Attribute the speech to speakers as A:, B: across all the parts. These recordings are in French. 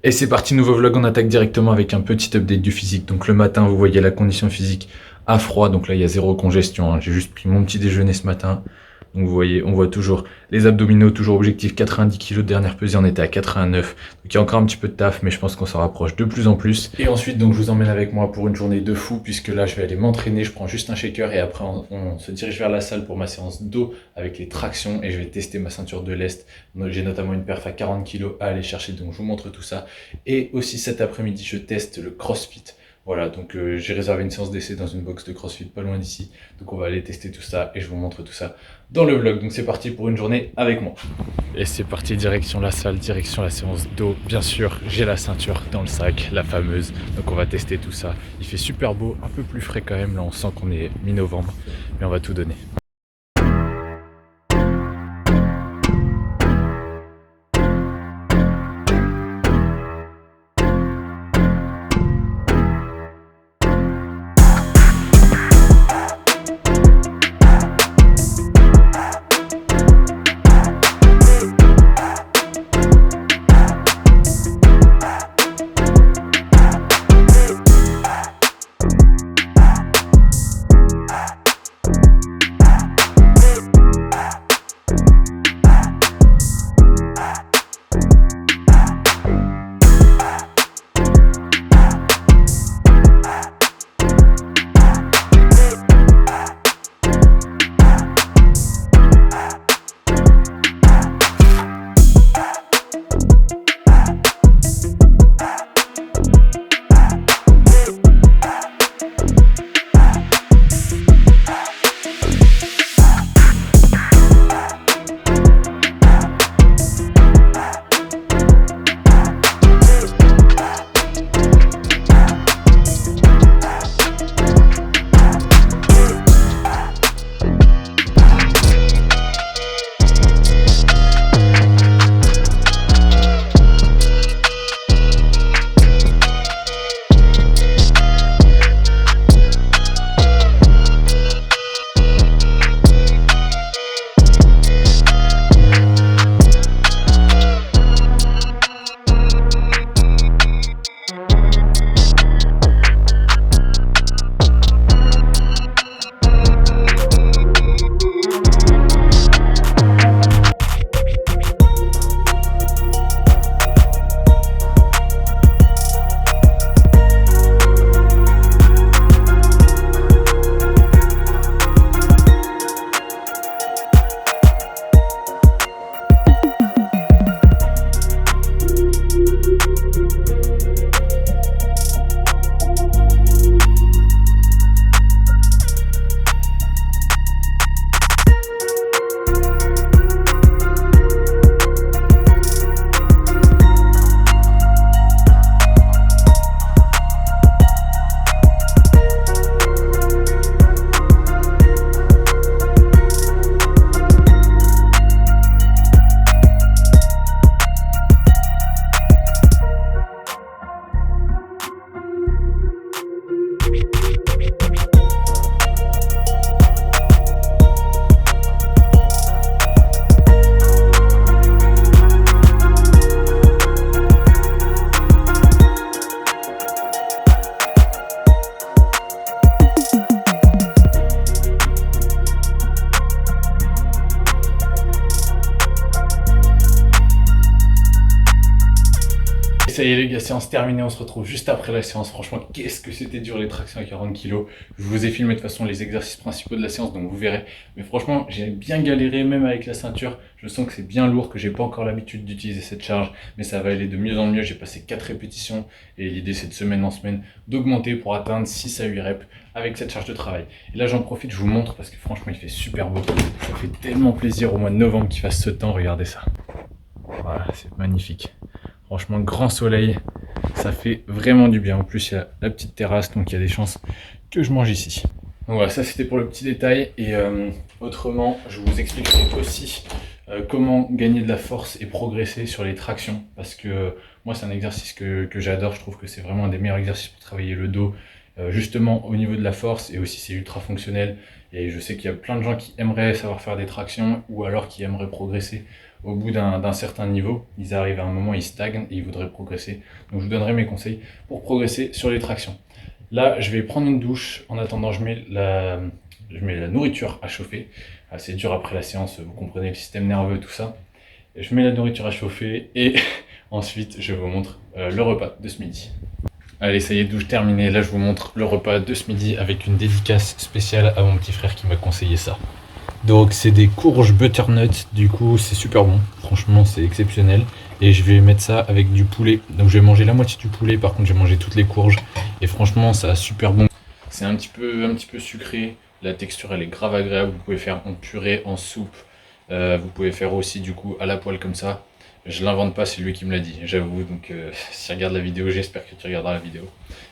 A: Et c'est parti, nouveau vlog, on attaque directement avec un petit update du physique. Donc le matin, vous voyez la condition physique à froid, donc là il y a zéro congestion, hein. J'ai juste pris mon petit déjeuner ce matin. Donc vous voyez, on voit toujours les abdominaux, toujours objectif 90 kg de dernière pesée, on était à 89. Donc il y a encore un petit peu de taf, mais je pense qu'on s'en rapproche de plus en plus. Et ensuite, donc je vous emmène avec moi pour une journée de fou, puisque là je vais aller m'entraîner, je prends juste un shaker et après on se dirige vers la salle pour ma séance dos avec les tractions et je vais tester ma ceinture de lest. J'ai notamment une perf à 40 kg à aller chercher, donc je vous montre tout ça. Et aussi cet après-midi, je teste le CrossFit. Voilà, donc j'ai réservé une séance d'essai dans une box de CrossFit pas loin d'ici. Donc on va aller tester tout ça et je vous montre tout ça dans le vlog. Donc c'est parti pour une journée avec moi. Et c'est parti, direction la salle, direction la séance dos. Bien sûr, j'ai la ceinture dans le sac, la fameuse. Donc on va tester tout ça. Il fait super beau, un peu plus frais quand même. Là on sent qu'on est mi-novembre, mais on va tout donner. Ça y est les gars, séance terminée, on se retrouve juste après la séance. Franchement, qu'est-ce que c'était dur les tractions à 40 kg. Je vous ai filmé de toute façon les exercices principaux de la séance, donc vous verrez. Mais franchement, j'ai bien galéré, même avec la ceinture. Je sens que c'est bien lourd, que j'ai pas encore l'habitude d'utiliser cette charge. Mais ça va aller de mieux en mieux. J'ai passé 4 répétitions. Et l'idée, c'est de semaine en semaine d'augmenter pour atteindre 6 à 8 reps avec cette charge de travail. Et là, j'en profite, je vous montre parce que franchement, il fait super beau. Ça fait tellement plaisir au mois de novembre qu'il fasse ce temps. Regardez ça. Voilà, c'est magnifique. Franchement, grand soleil, ça fait vraiment du bien. En plus, il y a la petite terrasse, donc il y a des chances que je mange ici. Donc voilà, ça c'était pour le petit détail. Et autrement, je vous expliquerai aussi comment gagner de la force et progresser sur les tractions. Parce que moi, c'est un exercice que j'adore. Je trouve que c'est vraiment un des meilleurs exercices pour travailler le dos justement au niveau de la force, et aussi c'est ultra fonctionnel. Et je sais qu'il y a plein de gens qui aimeraient savoir faire des tractions ou alors qui aimeraient progresser au bout d'un certain niveau. Ils arrivent à un moment, ils stagnent et ils voudraient progresser. Donc je vous donnerai mes conseils pour progresser sur les tractions. Là, je vais prendre une douche. En attendant, je mets la nourriture à chauffer. Ah, c'est dur après la séance, vous comprenez le système nerveux, tout ça. Et je mets la nourriture à chauffer et ensuite je vous montre le repas de ce midi. Allez, ça y est, douche terminée. Là, je vous montre le repas de ce midi avec une dédicace spéciale à mon petit frère qui m'a conseillé ça. Donc, c'est des courges butternut. Du coup, c'est super bon. Franchement, c'est exceptionnel. Et je vais mettre ça avec du poulet. Donc, je vais manger la moitié du poulet. Par contre, je vais manger toutes les courges. Et franchement, ça a super bon. C'est un petit peu sucré. La texture, elle est grave agréable. Vous pouvez faire en purée, en soupe. Vous pouvez faire aussi, du coup, à la poêle comme ça. Je l'invente pas, c'est lui qui me l'a dit, j'avoue. Donc, si tu regardes la vidéo, j'espère que tu regarderas la vidéo.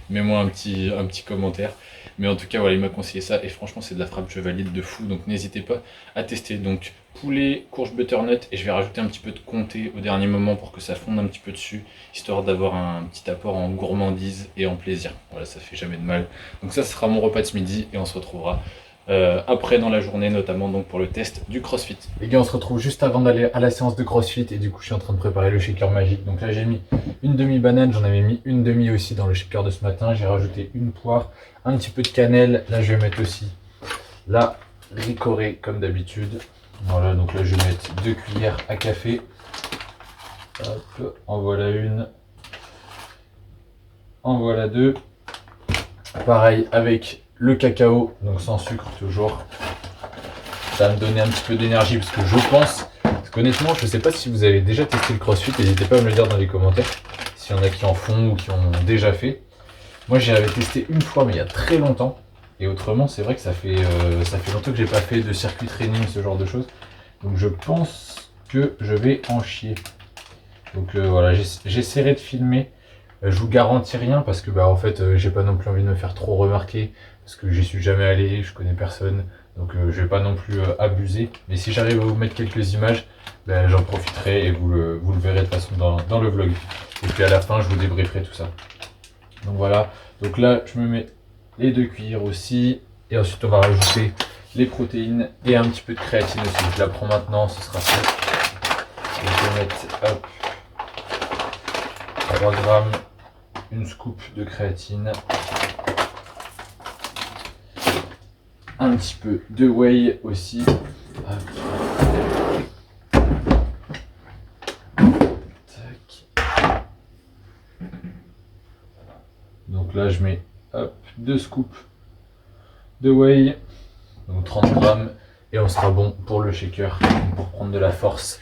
A: Mets-moi un petit commentaire. Mais en tout cas, voilà, il m'a conseillé ça. Et franchement, c'est de la frappe, je valide de fou. Donc, n'hésitez pas à tester. Donc, poulet, courge butternut. Et je vais rajouter un petit peu de comté au dernier moment pour que ça fonde un petit peu dessus. Histoire d'avoir un petit apport en gourmandise et en plaisir. Voilà, ça fait jamais de mal. Donc, ça sera mon repas de ce midi. Et on se retrouvera après dans la journée, notamment donc pour le test du CrossFit. Les gars, on se retrouve juste avant d'aller à la séance de CrossFit et du coup je suis en train de préparer le shaker magique. Donc là j'ai mis une demi-banane, j'en avais mis une demi aussi dans le shaker de ce matin. J'ai rajouté une poire, un petit peu de cannelle. Là je vais mettre aussi la ricorée comme d'habitude. Voilà, donc là je vais mettre 2 cuillères à café. Hop, en voilà une. En voilà deux. Pareil avec le cacao, donc sans sucre toujours. Ça va me donner un petit peu d'énergie parce que je pense, parce qu'honnêtement, je ne sais pas si vous avez déjà testé le CrossFit, n'hésitez pas à me le dire dans les commentaires, s'il y en a qui en font ou qui en ont déjà fait. Moi, j'y avais testé une fois, mais il y a très longtemps. Et autrement, c'est vrai que ça fait longtemps que j'ai pas fait de circuit training, ce genre de choses. Donc je pense que je vais en chier. Donc voilà, j'essaierai de filmer. Je vous garantis rien parce que en fait j'ai pas non plus envie de me faire trop remarquer parce que j'y suis jamais allé, je connais personne, donc je vais pas non plus abuser. Mais si j'arrive à vous mettre quelques images, j'en profiterai et vous le verrez de toute façon dans le vlog. Et puis à la fin je vous débrieferai tout ça. Donc voilà, donc là je me mets les 2 cuillères aussi et ensuite on va rajouter les protéines et un petit peu de créatine aussi. Je la prends maintenant, ce sera fait. Et je vais mettre hop, 3 grammes, une scoop de créatine, un petit peu de whey aussi. Tac. Donc là je mets 2 scoops de whey, donc 30 grammes, et on sera bon pour le shaker, pour prendre de la force.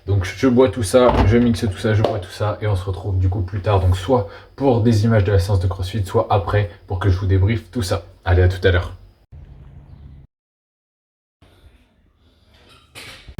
A: Donc je bois tout ça, je mixe tout ça, je bois tout ça et on se retrouve du coup plus tard. Donc soit pour des images de la séance de CrossFit, soit après pour que je vous débriefe tout ça. Allez, à tout à l'heure.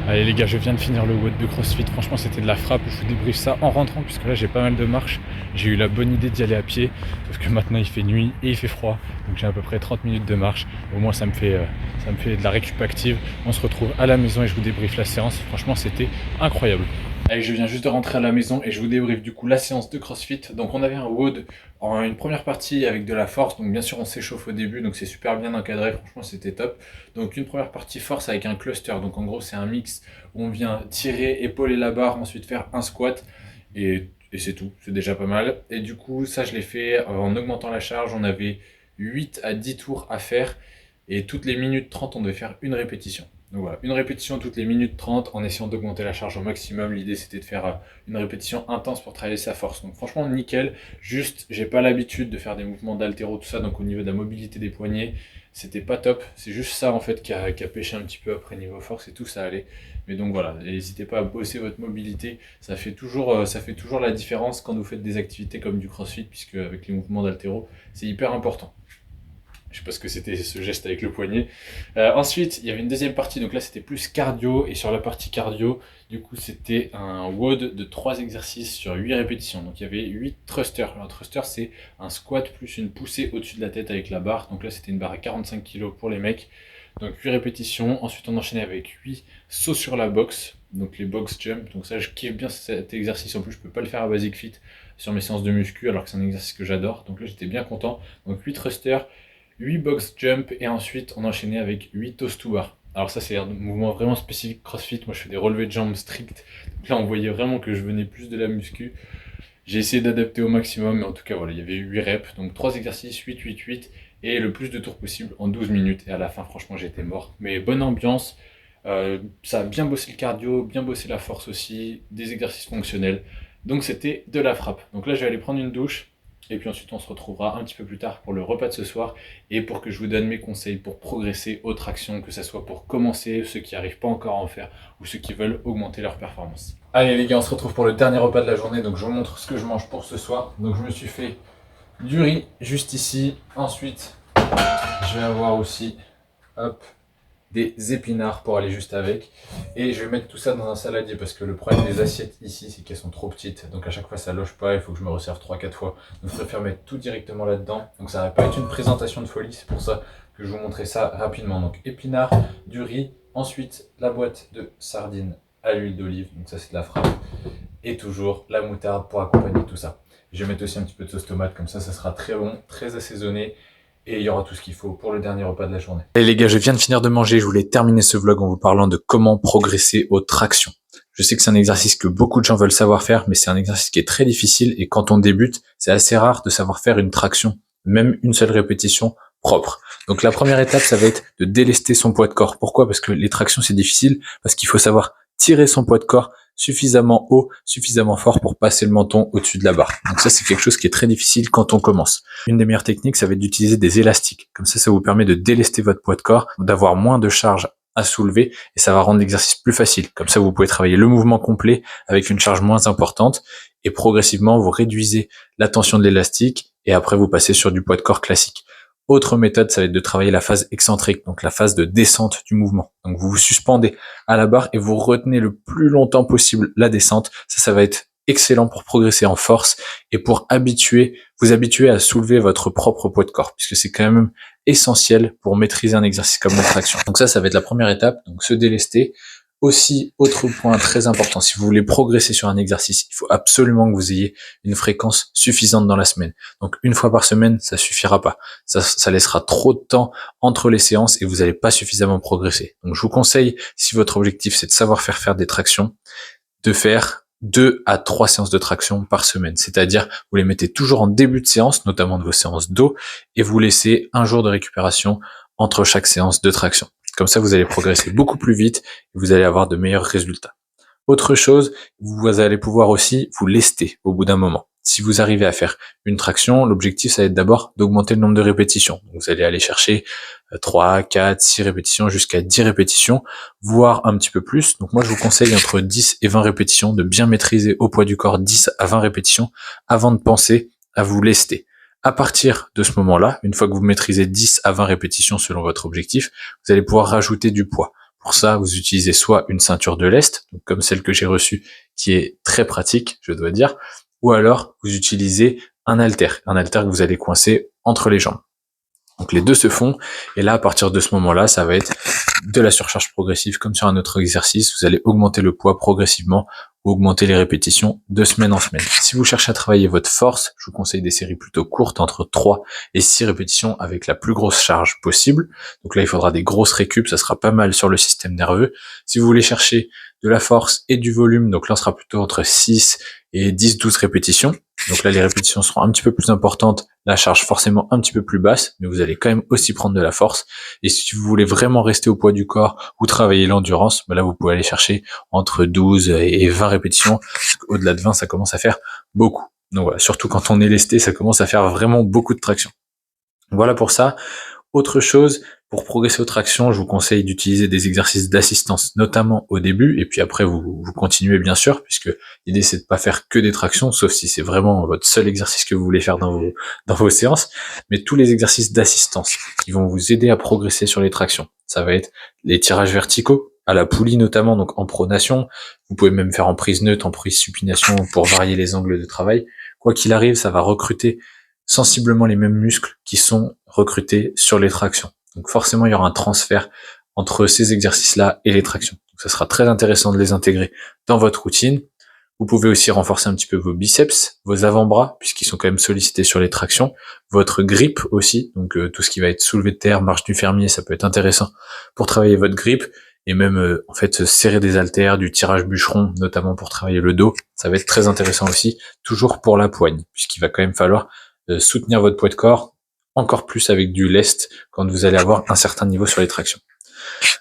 A: Allez les gars, je viens de finir le WOD de CrossFit, franchement c'était de la frappe, je vous débriefe ça en rentrant puisque là j'ai pas mal de marches. J'ai eu la bonne idée d'y aller à pied, parce que maintenant il fait nuit et il fait froid, donc j'ai à peu près 30 minutes de marche. Au moins ça me fait de la récup active. On se retrouve à la maison et je vous débriefe la séance, franchement c'était incroyable. Allez, je viens juste de rentrer à la maison et je vous débriefe du coup la séance de CrossFit. Donc on avait un WOD en une première partie avec de la force, donc bien sûr on s'échauffe au début, donc c'est super bien encadré, franchement c'était top. Donc une première partie force avec un cluster, donc en gros c'est un mix où on vient tirer, épauler la barre, ensuite faire un squat et c'est tout, c'est déjà pas mal. Et du coup ça je l'ai fait en augmentant la charge, on avait 8 à 10 tours à faire et toutes les minutes 30 on devait faire une répétition. Donc voilà, une répétition toutes les minutes 30 en essayant d'augmenter la charge au maximum. L'idée c'était de faire une répétition intense pour travailler sa force. Donc franchement nickel, juste j'ai pas l'habitude de faire des mouvements d'haltéro tout ça, donc au niveau de la mobilité des poignets, c'était pas top. C'est juste ça en fait qui a pêché un petit peu après niveau force et tout ça allait. Mais donc voilà, n'hésitez pas à bosser votre mobilité, ça fait toujours la différence quand vous faites des activités comme du CrossFit, puisque avec les mouvements d'haltéro, c'est hyper important. Je sais pas ce que c'était ce geste avec le poignet. Ensuite, il y avait une deuxième partie, donc là c'était plus cardio, et sur la partie cardio, du coup c'était un WOD de 3 exercices sur 8 répétitions. Donc il y avait 8 thrusters. Un thruster c'est un squat plus une poussée au-dessus de la tête avec la barre. Donc là c'était une barre à 45 kg pour les mecs. Donc 8 répétitions. Ensuite on enchaînait avec 8 sauts sur la boxe. donc les box jump. Donc ça, je kiffe bien cet exercice. En plus, je peux pas le faire à Basic Fit sur mes séances de muscu, alors que c'est un exercice que j'adore. Donc là, j'étais bien content. Donc 8 thrusters, 8 box jump, et ensuite on enchaînait avec 8 toes to bar. Alors ça, c'est un mouvement vraiment spécifique CrossFit. Moi, je fais des relevés de jambes stricts. Donc là, on voyait vraiment que je venais plus de la muscu. J'ai essayé d'adapter au maximum, mais en tout cas, voilà, il y avait 8 reps. Donc 3 exercices, 8, 8, 8, et le plus de tours possible en 12 minutes. Et à la fin, franchement, j'étais mort. Mais bonne ambiance. Ça a bien bossé le cardio, bien bossé la force aussi, des exercices fonctionnels. Donc c'était de la frappe. Donc là, je vais aller prendre une douche. Et puis ensuite, on se retrouvera un petit peu plus tard pour le repas de ce soir et pour que je vous donne mes conseils pour progresser aux tractions, que ce soit pour commencer, ceux qui n'arrivent pas encore à en faire ou ceux qui veulent augmenter leur performance. Allez les gars, on se retrouve pour le dernier repas de la journée. Donc je vous montre ce que je mange pour ce soir. Donc je me suis fait du riz juste ici. Ensuite, je vais avoir aussi, hop, des épinards pour aller juste avec, et je vais mettre tout ça dans un saladier parce que le problème des assiettes ici, c'est qu'elles sont trop petites, donc à chaque fois ça loge pas, il faut que je me resserve 3-4 fois, donc je préfère mettre tout directement là-dedans. Donc ça va pas être une présentation de folie, c'est pour ça que je vous montrer ça rapidement. Donc épinards, du riz, ensuite la boîte de sardines à l'huile d'olive, donc ça c'est de la frappe, et toujours la moutarde pour accompagner tout ça. Je vais mettre aussi un petit peu de sauce tomate, comme ça sera très bon, très assaisonné, et il y aura tout ce qu'il faut pour le dernier repas de la journée. Allez les gars, je viens de finir de manger, je voulais terminer ce vlog en vous parlant de comment progresser aux tractions. Je sais que c'est un exercice que beaucoup de gens veulent savoir faire, mais c'est un exercice qui est très difficile, et quand on débute, c'est assez rare de savoir faire une traction, même une seule répétition propre. Donc la première étape, ça va être de délester son poids de corps. Pourquoi? Parce que les tractions, c'est difficile, parce qu'il faut savoir tirer son poids de corps suffisamment haut, suffisamment fort pour passer le menton au-dessus de la barre. Donc ça, c'est quelque chose qui est très difficile quand on commence. Une des meilleures techniques, ça va être d'utiliser des élastiques. Comme ça vous permet de délester votre poids de corps, d'avoir moins de charge à soulever, et ça va rendre l'exercice plus facile. Comme ça, vous pouvez travailler le mouvement complet avec une charge moins importante, et progressivement, vous réduisez la tension de l'élastique, et après, vous passez sur du poids de corps classique. Autre méthode, ça va être de travailler la phase excentrique, donc la phase de descente du mouvement. Donc vous vous suspendez à la barre et vous retenez le plus longtemps possible la descente. Ça va être excellent pour progresser en force et pour vous habituer à soulever votre propre poids de corps, puisque c'est quand même essentiel pour maîtriser un exercice comme la traction. Donc ça va être la première étape, donc se délester. Aussi, autre point très important, si vous voulez progresser sur un exercice, il faut absolument que vous ayez une fréquence suffisante dans la semaine. Donc une fois par semaine, ça suffira pas. Ça laissera trop de temps entre les séances et vous n'allez pas suffisamment progresser. Donc je vous conseille, si votre objectif c'est de savoir faire des tractions, de faire 2 à 3 séances de traction par semaine. C'est-à-dire, vous les mettez toujours en début de séance, notamment de vos séances dos, et vous laissez un jour de récupération entre chaque séance de traction. Comme ça, vous allez progresser beaucoup plus vite et vous allez avoir de meilleurs résultats. Autre chose, vous allez pouvoir aussi vous lester au bout d'un moment. Si vous arrivez à faire une traction, l'objectif, ça va être d'abord d'augmenter le nombre de répétitions. Donc, vous allez aller chercher 3, 4, 6 répétitions jusqu'à 10 répétitions, voire un petit peu plus. Donc moi, je vous conseille entre 10 et 20 répétitions, de bien maîtriser au poids du corps 10 à 20 répétitions avant de penser à vous lester. À partir de ce moment-là, une fois que vous maîtrisez 10 à 20 répétitions selon votre objectif, vous allez pouvoir rajouter du poids. Pour ça, vous utilisez soit une ceinture de lest, donc comme celle que j'ai reçue, qui est très pratique, je dois dire, ou alors vous utilisez un haltère que vous allez coincer entre les jambes. Donc les deux se font, et là, à partir de ce moment-là, ça va être de la surcharge progressive, comme sur un autre exercice. Vous allez augmenter le poids progressivement, ou augmenter les répétitions de semaine en semaine. Si vous cherchez à travailler votre force, je vous conseille des séries plutôt courtes, entre 3 et 6 répétitions avec la plus grosse charge possible. Donc là, il faudra des grosses récup, ça sera pas mal sur le système nerveux. Si vous voulez chercher de la force et du volume, donc là, on sera plutôt entre 6 et 10-12 répétitions. Donc là, les répétitions seront un petit peu plus importantes, la charge forcément un petit peu plus basse, mais vous allez quand même aussi prendre de la force. Et si vous voulez vraiment rester au poids du corps ou travailler l'endurance, là, vous pouvez aller chercher entre 12 et 20 répétitions. Au-delà de 20, ça commence à faire beaucoup. Donc voilà, surtout quand on est lesté, ça commence à faire vraiment beaucoup de traction. Voilà pour ça. Autre chose, pour progresser aux tractions, je vous conseille d'utiliser des exercices d'assistance, notamment au début, et puis après vous continuez bien sûr, puisque l'idée c'est de pas faire que des tractions, sauf si c'est vraiment votre seul exercice que vous voulez faire dans vos séances, mais tous les exercices d'assistance qui vont vous aider à progresser sur les tractions. Ça va être les tirages verticaux, à la poulie notamment, donc en pronation, vous pouvez même faire en prise neutre, en prise supination pour varier les angles de travail. Quoi qu'il arrive, ça va recruter sensiblement les mêmes muscles qui sont recrutés sur les tractions. Donc forcément, il y aura un transfert entre ces exercices-là et les tractions. Donc ça sera très intéressant de les intégrer dans votre routine. Vous pouvez aussi renforcer un petit peu vos biceps, vos avant-bras, puisqu'ils sont quand même sollicités sur les tractions, votre grip aussi, donc tout ce qui va être soulevé de terre, marche du fermier, ça peut être intéressant pour travailler votre grip, et même en fait serrer des haltères, du tirage bûcheron, notamment pour travailler le dos, ça va être très intéressant aussi, toujours pour la poigne, puisqu'il va quand même falloir soutenir votre poids de corps, encore plus avec du lest, quand vous allez avoir un certain niveau sur les tractions.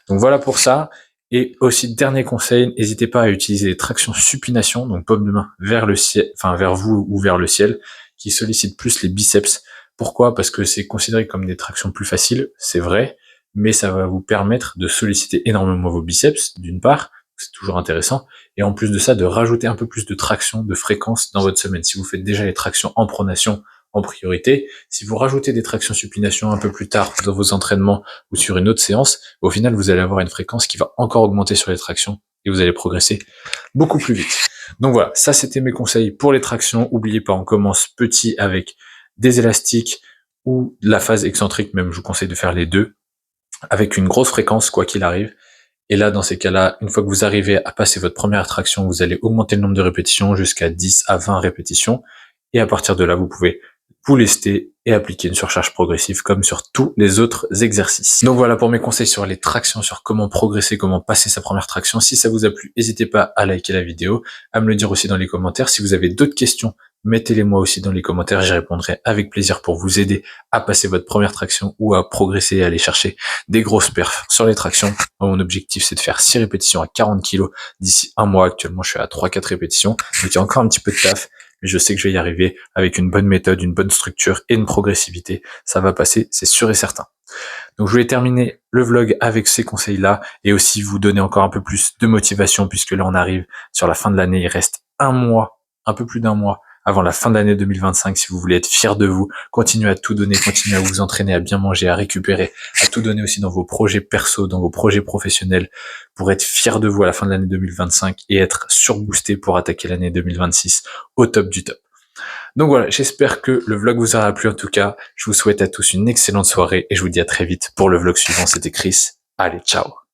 A: Donc voilà pour ça. Et aussi, dernier conseil, n'hésitez pas à utiliser les tractions supination, donc paume de main vers le ciel, enfin vers vous ou vers le ciel, qui sollicitent plus les biceps. Pourquoi? Parce que c'est considéré comme des tractions plus faciles, c'est vrai, mais ça va vous permettre de solliciter énormément vos biceps, d'une part, c'est toujours intéressant, et en plus de ça, de rajouter un peu plus de traction, de fréquence dans votre semaine. Si vous faites déjà les tractions en pronation, en priorité, si vous rajoutez des tractions supination un peu plus tard dans vos entraînements ou sur une autre séance, au final, vous allez avoir une fréquence qui va encore augmenter sur les tractions et vous allez progresser beaucoup plus vite. Donc voilà, ça c'était mes conseils pour les tractions. N'oubliez pas, on commence petit avec des élastiques ou de la phase excentrique, même je vous conseille de faire les deux, avec une grosse fréquence quoi qu'il arrive. Et là, dans ces cas-là, une fois que vous arrivez à passer votre première traction, vous allez augmenter le nombre de répétitions jusqu'à 10 à 20 répétitions. Et à partir de là, vous pouvez vous lester et appliquer une surcharge progressive comme sur tous les autres exercices. Donc voilà pour mes conseils sur les tractions, sur comment progresser, comment passer sa première traction. Si ça vous a plu, n'hésitez pas à liker la vidéo, à me le dire aussi dans les commentaires. Si vous avez d'autres questions, mettez-les moi aussi dans les commentaires, j'y répondrai avec plaisir pour vous aider à passer votre première traction ou à progresser et aller chercher des grosses perfs sur les tractions. Mon objectif, c'est de faire 6 répétitions à 40 kg d'ici un mois. Actuellement, je suis à 3-4 répétitions, donc il y a encore un petit peu de taf. Mais je sais que je vais y arriver avec une bonne méthode, une bonne structure et une progressivité. Ça va passer, c'est sûr et certain. Donc je voulais terminer le vlog avec ces conseils-là et aussi vous donner encore un peu plus de motivation puisque là on arrive sur la fin de l'année. Il reste un mois, un peu plus d'un mois avant la fin de l'année 2025. Si vous voulez être fier de vous, continuez à tout donner, continuez à vous entraîner, à bien manger, à récupérer, à tout donner aussi dans vos projets perso, dans vos projets professionnels pour être fier de vous à la fin de l'année 2025 et être surboosté pour attaquer l'année 2026 au top du top. Donc voilà, j'espère que le vlog vous aura plu en tout cas. Je vous souhaite à tous une excellente soirée et je vous dis à très vite pour le vlog suivant. C'était Chris. Allez, ciao!